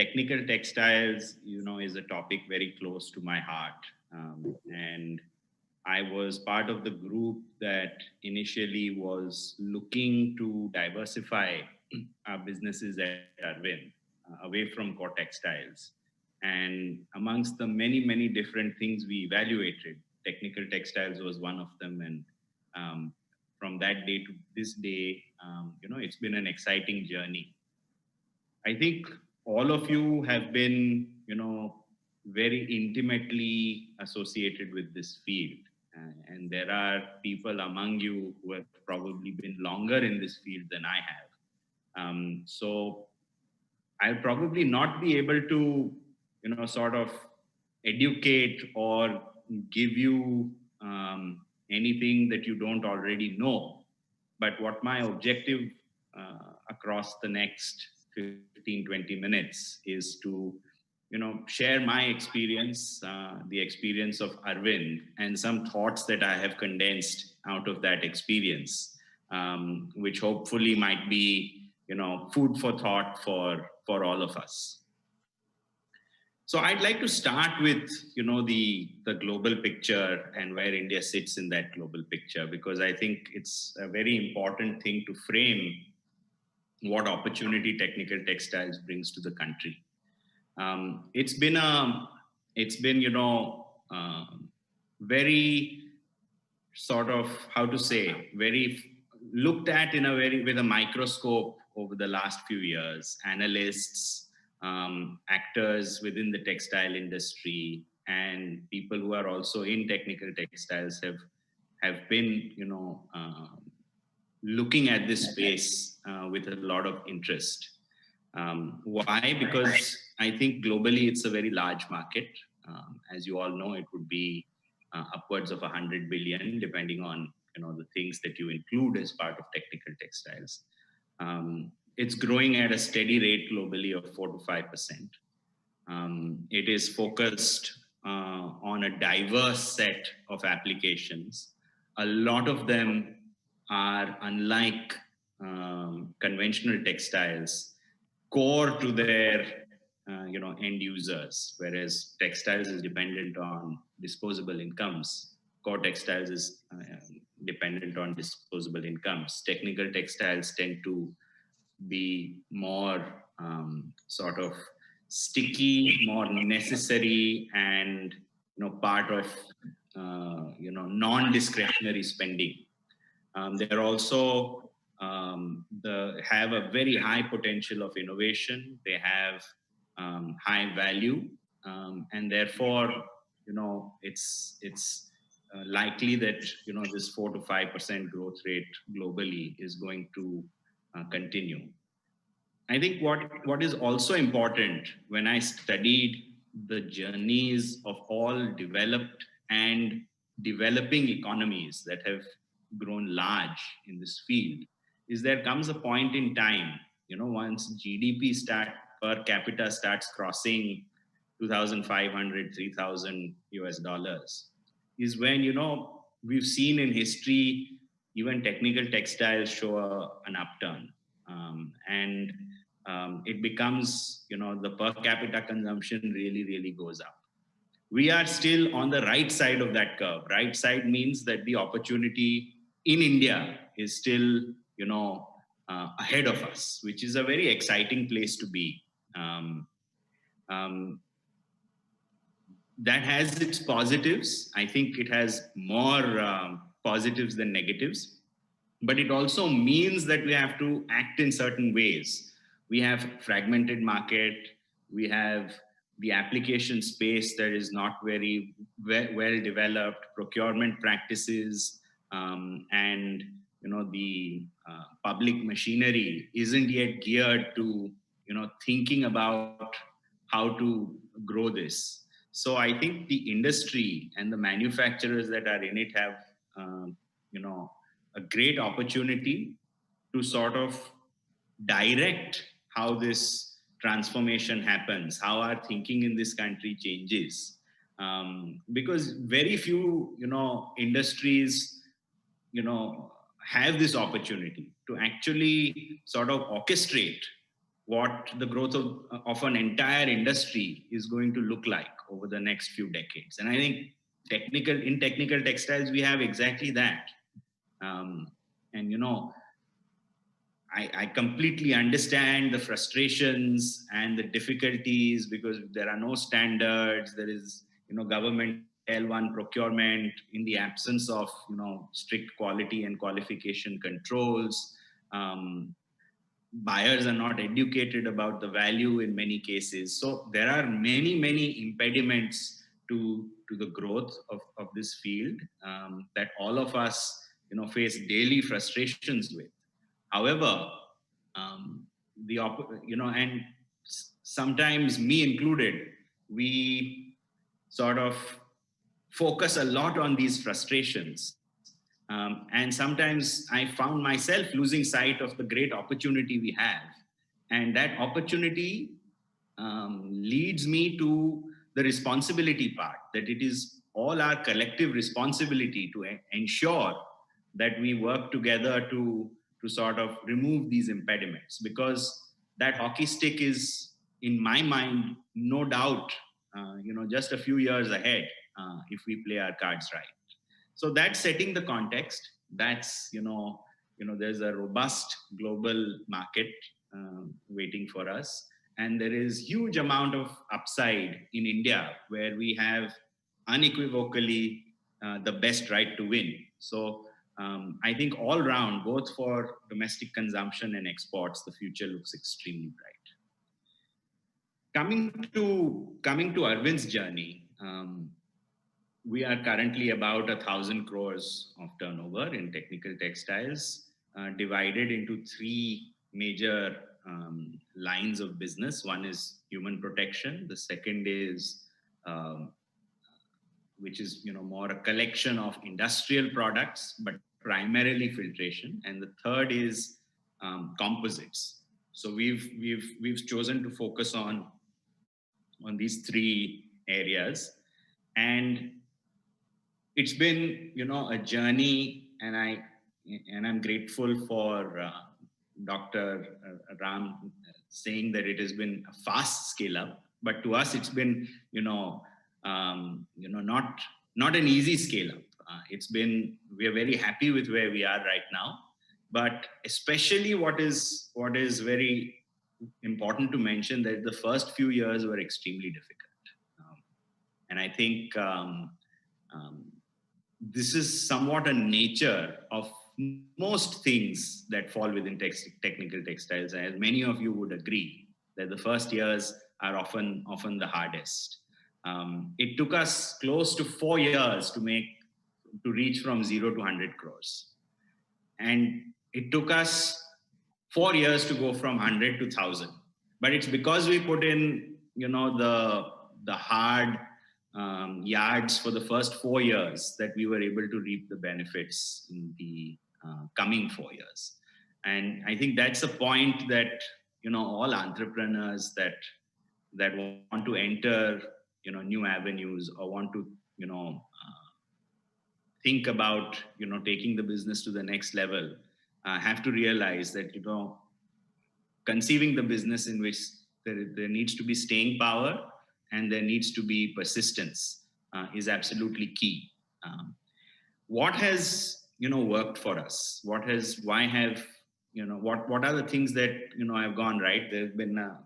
technical textiles, is a topic very close to my heart. And I was part of the group that initially was looking to diversify our businesses at Arvind away from core textiles. And amongst the many, many different things we evaluated, technical textiles was one of them. And um, from that day to this day, it's been an exciting journey. I think all of you have been, very intimately associated with this field. And there are people among you who have probably been longer in this field than I have. So I'll probably not be able to, sort of educate or give you anything that you don't already know. But what my objective across the next 15, 20 minutes is to, share my experience, the experience of Arvind, and some thoughts that I have condensed out of that experience, which hopefully might be, food for thought for all of us. So I'd like to start with, the global picture and where India sits in that global picture, because I think it's a very important thing to frame what opportunity technical textiles brings to the country. It's been, very sort of, how to say, very looked at in a very, with a microscope over the last few years. Analysts, actors within the textile industry, and people who are also in technical textiles have been, looking at this space with a lot of interest. Why? Because I think globally it's a very large market. As you all know, it would be upwards of 100 billion, depending on the things that you include as part of technical textiles. It's growing at a steady rate globally of 4 to 5%. It is focused on a diverse set of applications. A lot of them are, unlike conventional textiles, core to their end users, whereas textiles is dependent on disposable incomes. Core textiles is dependent on disposable incomes. Technical textiles tend to be more sort of sticky, more necessary, and part of non-discretionary spending. They're also have a very high potential of innovation. They have high value, and therefore, it's likely that this 4 to 5% growth rate globally is going to continue. I think what is also important when I studied the journeys of all developed and developing economies that have grown large in this field is there comes a point in time, once GDP per capita starts crossing 2,500, 3,000 US dollars, is when, we've seen in history, even technical textiles show an upturn. And it becomes, the per capita consumption really, really goes up. We are still on the right side of that curve. Right side means that the opportunity in India is still, ahead of us, which is a very exciting place to be. That has its positives. I think it has more positives than negatives, but it also means that we have to act in certain ways. We have fragmented market. We have the application space that is not very well developed, procurement practices, and the public machinery isn't yet geared to thinking about how to grow this. So I think the industry and the manufacturers that are in it have a great opportunity to sort of direct how this transformation happens, how our thinking in this country changes. Because very few, industries, have this opportunity to actually sort of orchestrate what the growth of an entire industry is going to look like over the next few decades. And I think technical textiles, we have exactly that. And I completely understand the frustrations and the difficulties, because there are no standards. There is, government L1 procurement in the absence of, strict quality and qualification controls. Buyers are not educated about the value in many cases. So there are many impediments to the growth of this field, that all of us, face daily frustrations with. However, and sometimes me included, we sort of focus a lot on these frustrations. And sometimes I found myself losing sight of the great opportunity we have. And that opportunity leads me to the responsibility part, that it is all our collective responsibility to ensure that we work together to sort of remove these impediments, because that hockey stick is, in my mind, no doubt, just a few years ahead, if we play our cards right. So that's setting the context. That's, there's a robust global market waiting for us, and there is huge amount of upside in India, where we have unequivocally the best right to win. So I think all round, both for domestic consumption and exports, the future looks extremely bright. Coming to Arvind's journey, we are currently about 1,000 crores of turnover in technical textiles, divided into three major lines of business. One is human protection. The second is, which is, more a collection of industrial products, but primarily filtration. And the third is composites. So we've chosen to focus on these three areas. And it's been, a journey, and I'm grateful for Dr. Ram saying that it has been a fast scale up. But to us, it's been, not an easy scale up. We are very happy with where we are right now. But especially what is very important to mention, that the first few years were extremely difficult. And I think this is somewhat a nature of most things that fall within technical textiles. As many of you would agree, that the first years are often the hardest. It took us close to 4 years to reach from 0 to 100 crores. And it took us 4 years to go from 100 to 1,000. But it's because we put in, the hard yards for the first 4 years, that we were able to reap the benefits in the coming 4 years. And I think that's a point that, all entrepreneurs that want to enter, new avenues, or want to, think about, taking the business to the next level, have to realize that, conceiving the business in which there needs to be staying power and there needs to be persistence is absolutely key. What has, worked for us? What are the things that, have gone right? There's been a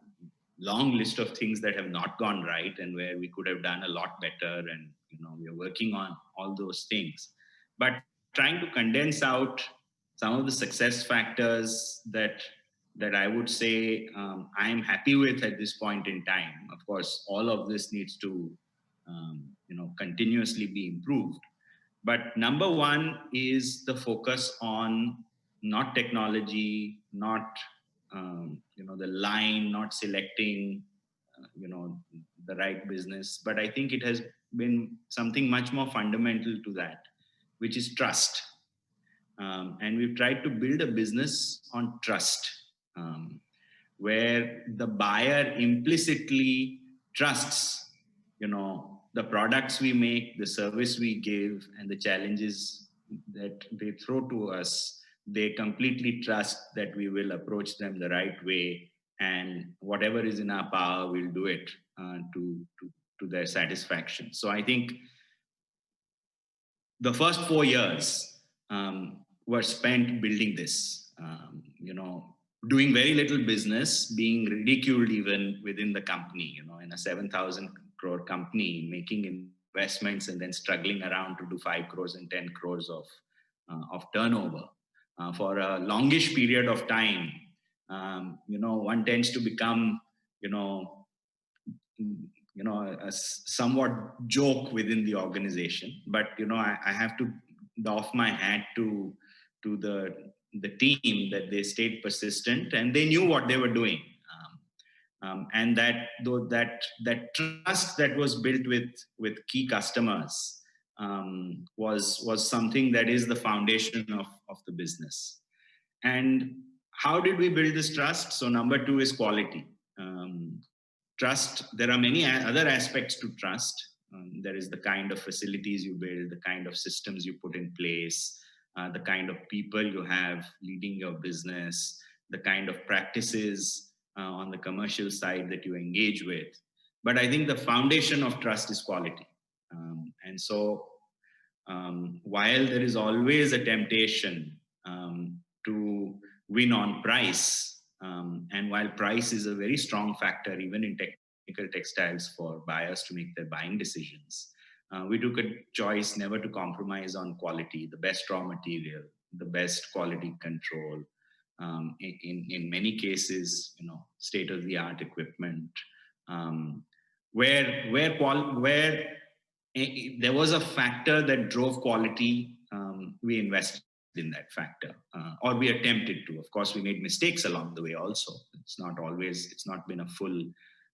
long list of things that have not gone right, and where we could have done a lot better. And, we are working on all those things. But trying to condense out some of the success factors that I would say I'm happy with at this point in time. Of course, all of this needs to, continuously be improved. But number one is the focus on not technology, not, the line, not selecting, the right business. But I think it has been something much more fundamental to that, which is trust. And we've tried to build a business on trust, where the buyer implicitly trusts, the products we make, the service we give, and the challenges that they throw to us. They completely trust that we will approach them the right way and whatever is in our power, we'll do it to their satisfaction. So I think the first 4 years were spent building this, doing very little business, being ridiculed even within the company, in a 7,000 crore company, making investments and then struggling around to do 5 crores and 10 crores of turnover for a longish period of time. One tends to become, you know, a somewhat joke within the organization. But I have to doff my hat to the team, that they stayed persistent and they knew what they were doing. And that trust that was built with key customers was something that is the foundation of the business. And how did we build this trust? So number two is quality. Trust, there are many other aspects to trust. There is the kind of facilities you build, the kind of systems you put in place, the kind of people you have leading your business, the kind of practices on the commercial side that you engage with. But I think the foundation of trust is quality. And so while there is always a temptation to win on price, and while price is a very strong factor, even in technical textiles, for buyers to make their buying decisions, we took a choice never to compromise on quality, the best raw material, the best quality control, in many cases, state of the art equipment, where there was a factor that drove quality. We invested in that factor, or we attempted to. Of course, we made mistakes along the way also. It's not been a fully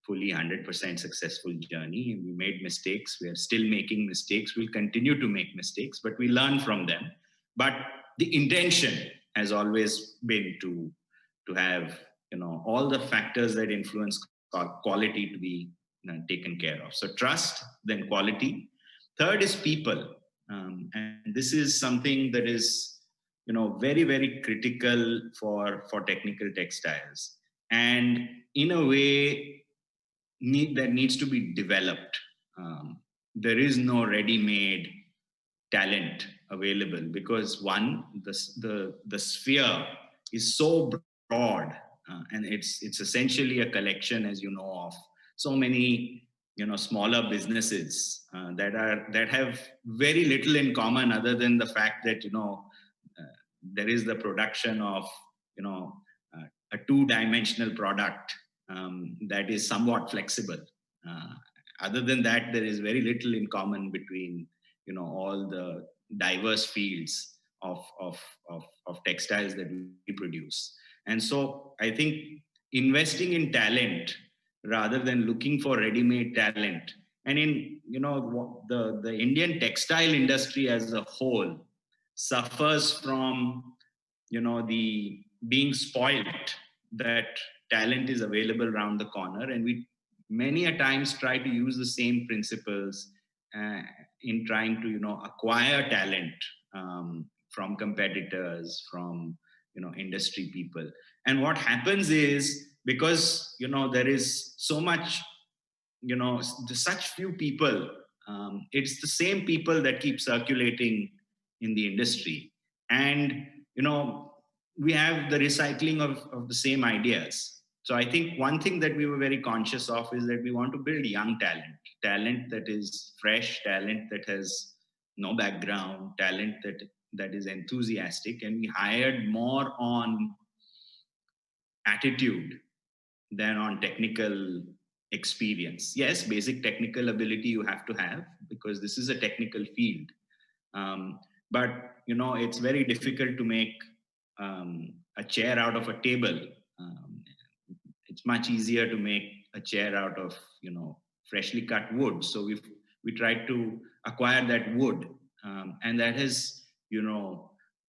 100% successful journey. We made mistakes. We are still making mistakes. We'll continue to make mistakes, but we learn from them. But the intention has always been to have all the factors that influence quality to be taken care of. So trust, then quality. Third is people, and this is something that is very, very critical for technical textiles, and in a way that needs to be developed. There is no ready-made talent available, because one, the sphere is so broad, and it's essentially a collection, as you know, of so many smaller businesses that have very little in common, other than the fact that there is the production of a two-dimensional product that is somewhat flexible. Other than that, there is very little in common between all the diverse fields of textiles that we produce. And so I think investing in talent rather than looking for ready-made talent, and in the Indian textile industry as a whole suffers from the being spoiled, that talent is available around the corner, and we many a times try to use the same principles in trying to acquire talent from competitors, from industry people. And what happens is, because there is so much, such few people, it's the same people that keep circulating in the industry, and we have the recycling of the same ideas. So I think one thing that we were very conscious of is that we want to build young talent that is fresh, talent that has no background, talent that is enthusiastic, and we hired more on attitude than on technical experience. Yes, basic technical ability you have to have, because this is a technical field. But it's very difficult to make a chair out of a table. It's much easier to make a chair out of freshly cut wood. So we tried to acquire that wood, and that has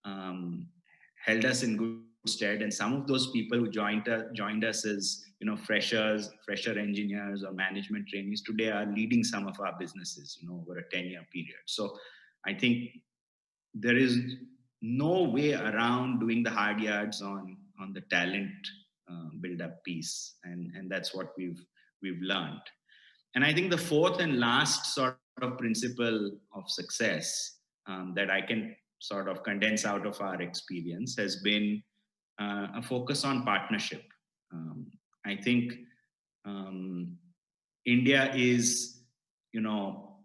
held us in good stead. And some of those people who joined us as fresher engineers or management trainees today are leading some of our businesses over a 10-year period. So I think there is no way around doing the hard yards on the talent build up peace, and that's what we've learned. And I think the fourth and last sort of principle of success that I can sort of condense out of our experience has been a focus on partnership. I think um, India is,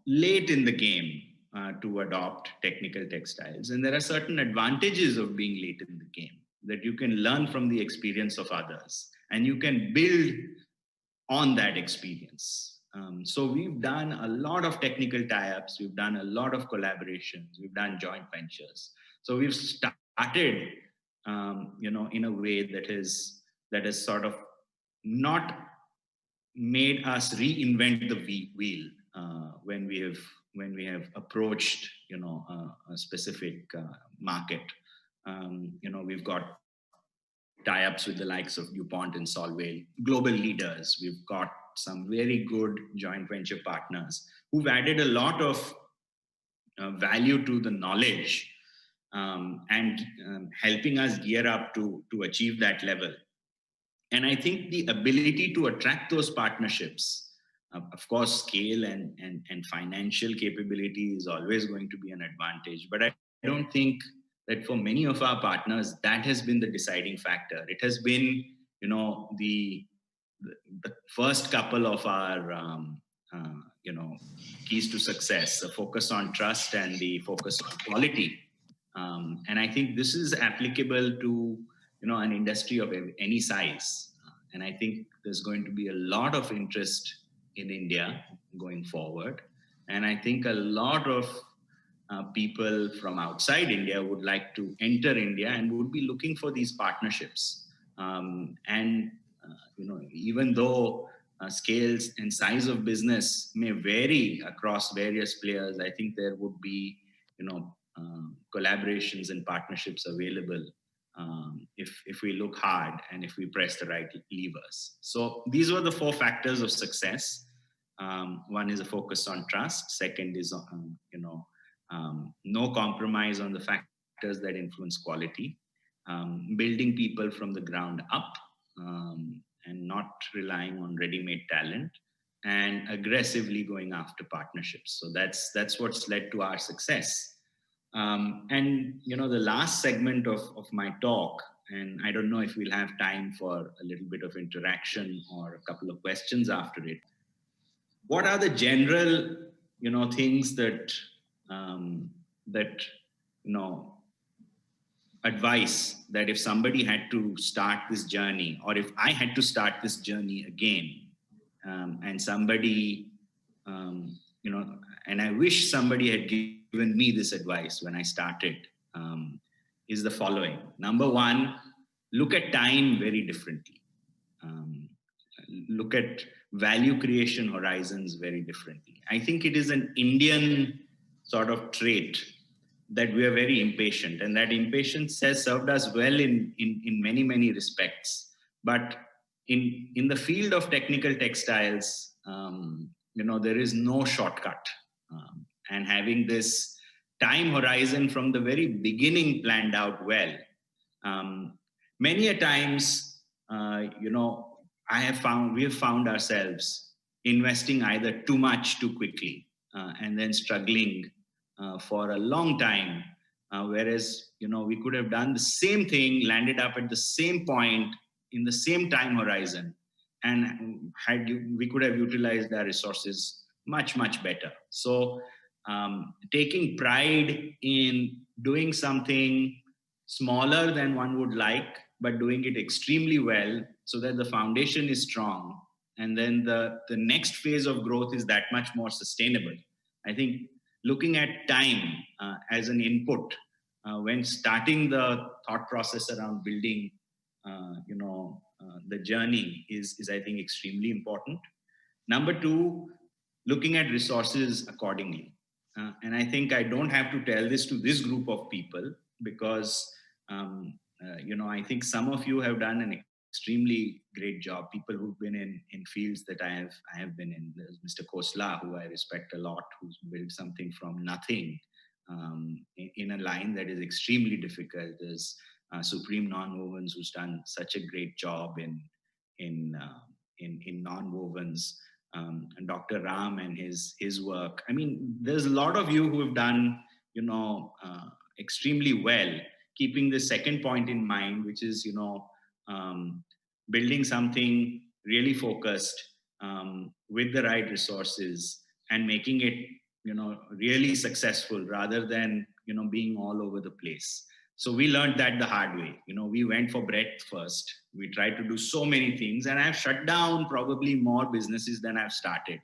late in the game to adopt technical textiles, and there are certain advantages of being late in the game that you can learn from the experience of others, and you can build on that experience. So we've done a lot of technical tie-ups, we've done a lot of collaborations, we've done joint ventures. So we've started, in a way that is sort of not made us reinvent the wheel when we have approached a specific market. We've got tie-ups with the likes of DuPont and Solvay, global leaders. We've got some very good joint venture partners who've added a lot of value to the knowledge, and helping us gear up to achieve that level. And I think the ability to attract those partnerships, of course, scale and financial capability is always going to be an advantage. But I don't think that for many of our partners, that has been the deciding factor. It has been, the first couple of our, keys to success, the focus on trust and the focus on quality. And I think this is applicable to an industry of any size. And I think there's going to be a lot of interest in India going forward. And I think a lot of people from outside India would like to enter India and would be looking for these partnerships. And even though scales and size of business may vary across various players, I think there would be collaborations and partnerships available, if we look hard and if we press the right levers. So these were the four factors of success. One is a focus on trust. Second is no compromise on the factors that influence quality. Building people from the ground up, and not relying on ready-made talent, and aggressively going after partnerships. So that's what's led to our success. And the last segment of my talk, and I don't know if we'll have time for a little bit of interaction or a couple of questions after it. What are the general things that advice that if somebody had to start this journey, or if I had to start this journey again, and somebody, and I wish somebody had given me this advice when I started, is the following. Number one, look at time very differently. Look at value creation horizons very differently. I think it is an Indian sort of trait that we are very impatient, and that impatience has served us well in many, many respects. But in the field of technical textiles, there is no shortcut. And having this time horizon from the very beginning planned out well. Many a times, we have found ourselves investing either too much too quickly, and then struggling for a long time, whereas we could have done the same thing, landed up at the same point in the same time horizon, and we could have utilized our resources much better. So taking pride in doing something smaller than one would like, but doing it extremely well, so that the foundation is strong, and then the next phase of growth is that much more sustainable. I think looking at time as an input when starting the thought process around building the journey is I think extremely important. Number two, looking at resources accordingly. And I think I don't have to tell this to this group of people, because I think some of you have done an extremely great job. People who've been in fields that I have been in. There's Mr. Khosla, who I respect a lot, who's built something from nothing in a line that is extremely difficult. There's Supreme Nonwovens, who's done such a great job in in non-wovens, and Dr. Ram and his work. I mean, there's a lot of you who have done, extremely well, keeping the second point in mind, which is, um, building something really focused, with the right resources, and making it, really successful, rather than, being all over the place. So we learned that the hard way. We went for breadth first. We tried to do so many things, and I've shut down probably more businesses than I've started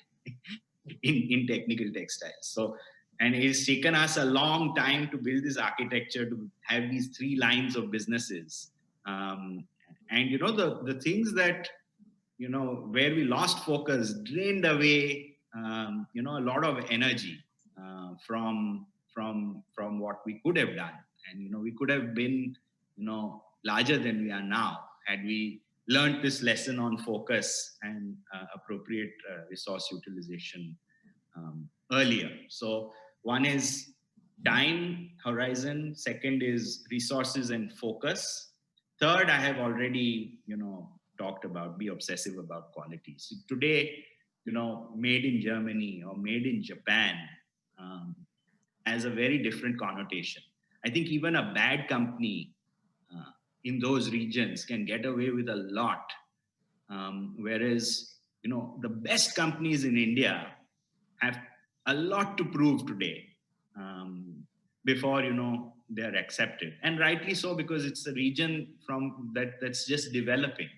in technical textiles. So, and it's taken us a long time to build this architecture, to have these three lines of businesses. And the things that, where we lost focus, drained away, a lot of energy, from what we could have done. And we could have been, larger than we are now, had we learned this lesson on focus and appropriate resource utilization, earlier. So one is time horizon, second is resources and focus, third I have already, talked about, be obsessive about quality. So today, made in Germany or made in Japan, um, has a very different connotation. I think even a bad company, in those regions, can get away with a lot, whereas, the best companies in India have a lot to prove today, before, they're accepted, and rightly so, because it's a region that's just developing.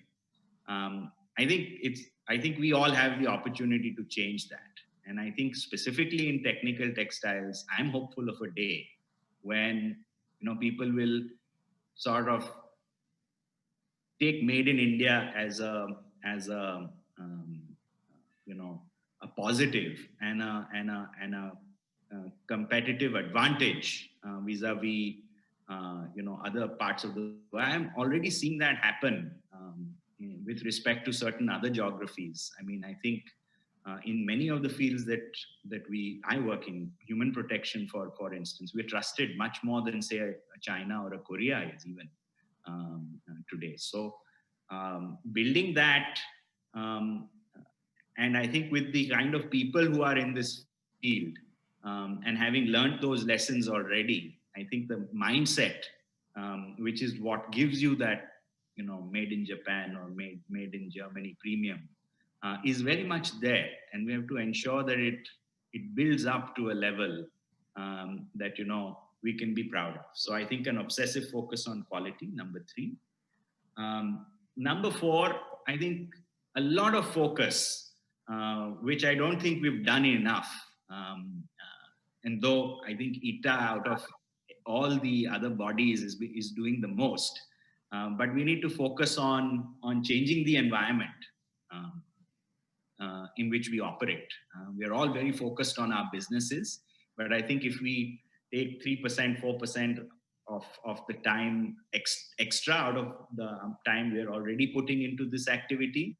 um, I think we all have the opportunity to change that. And I think specifically in technical textiles, I'm hopeful of a day when, people will sort of take made in India as a um, you know a positive and a competitive advantage, vis-a-vis, other parts of the world. I'm already seeing that happen, with respect to certain other geographies. I mean, I think, in many of the fields that I work in, human protection, for instance, we're trusted much more than, say, a China or a Korea is even, today. So, building that, um, and I think with the kind of people who are in this field, and having learned those lessons already, I think the mindset, which is what gives you that, made in Japan or made in Germany premium, is very much there, and we have to ensure that it builds up to a level, that, we can be proud of. So I think an obsessive focus on quality, number three. Number four, I think a lot of focus, which I don't think we've done enough. And though I think ITA, out of all the other bodies, is doing the most, but we need to focus on changing the environment, um, in which we operate. We are all very focused on our businesses, but I think if we take 3%, 4% of the time extra out of the time we're already putting into this activity,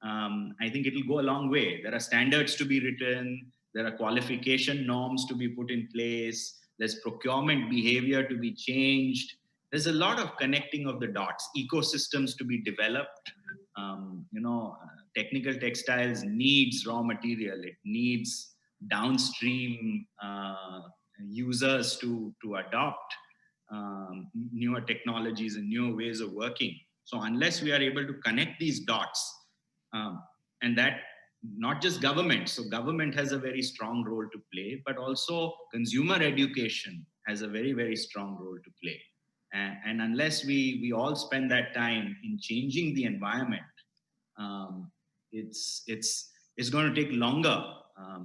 I think it'll go a long way. There are standards to be written, there are qualification norms to be put in place, there's procurement behavior to be changed. There's a lot of connecting of the dots, ecosystems to be developed. Technical textiles needs raw material, it needs downstream, users to adopt, newer technologies and newer ways of working. So unless we are able to connect these dots, and that, not just government, so government has a very strong role to play, but also consumer education has a very, very strong role to play. And unless we all spend that time in changing the environment, um, it's going to take longer.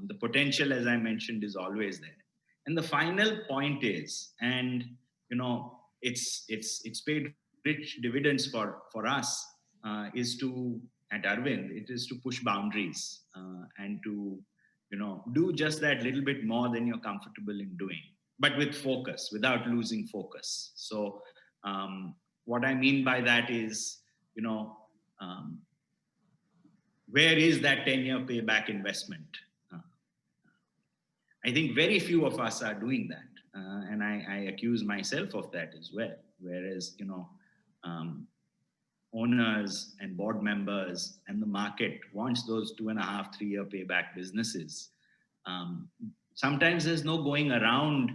The potential, as I mentioned, is always there. And the final point is, and it's paid rich dividends for us, is to, at Arvind, it is to push boundaries, and to do just that little bit more than you're comfortable in doing, but with focus, without losing focus. So, what I mean by that is, you know um, where is that 10-year payback investment? Uh, I think very few of us are doing that. And I accuse myself of that as well. Whereas, um, owners and board members and the market wants those 2.5, 3 year payback businesses. Um, Sometimes there's no going around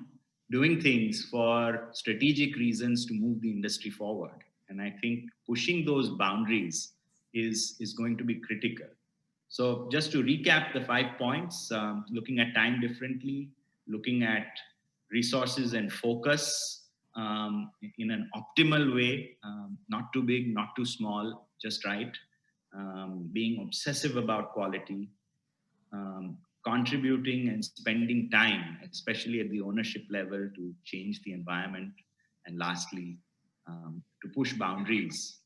doing things for strategic reasons to move the industry forward. And I think pushing those boundaries is going to be critical. So, just to recap the 5 points, looking at time differently, looking at resources and focus in an optimal way, not too big, not too small, just right, being obsessive about quality, contributing and spending time, especially at the ownership level, to change the environment, and lastly, to push boundaries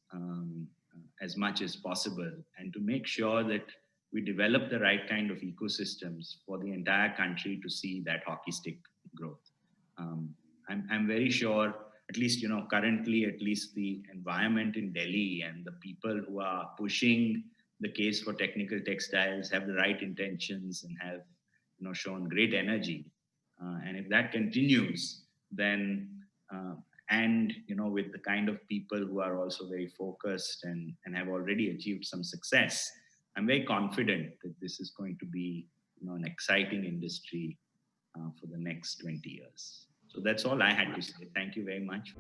as much as possible, and to make sure that we develop the right kind of ecosystems for the entire country to see that hockey stick growth. Um, I'm very sure, at least, currently, at least the environment in Delhi and the people who are pushing the case for technical textiles have the right intentions and have, shown great energy. And if that continues, then and with the kind of people who are also very focused and have already achieved some success, I'm very confident that this is going to be, an exciting industry for the next 20 years. So that's all I had to say. Thank you very much.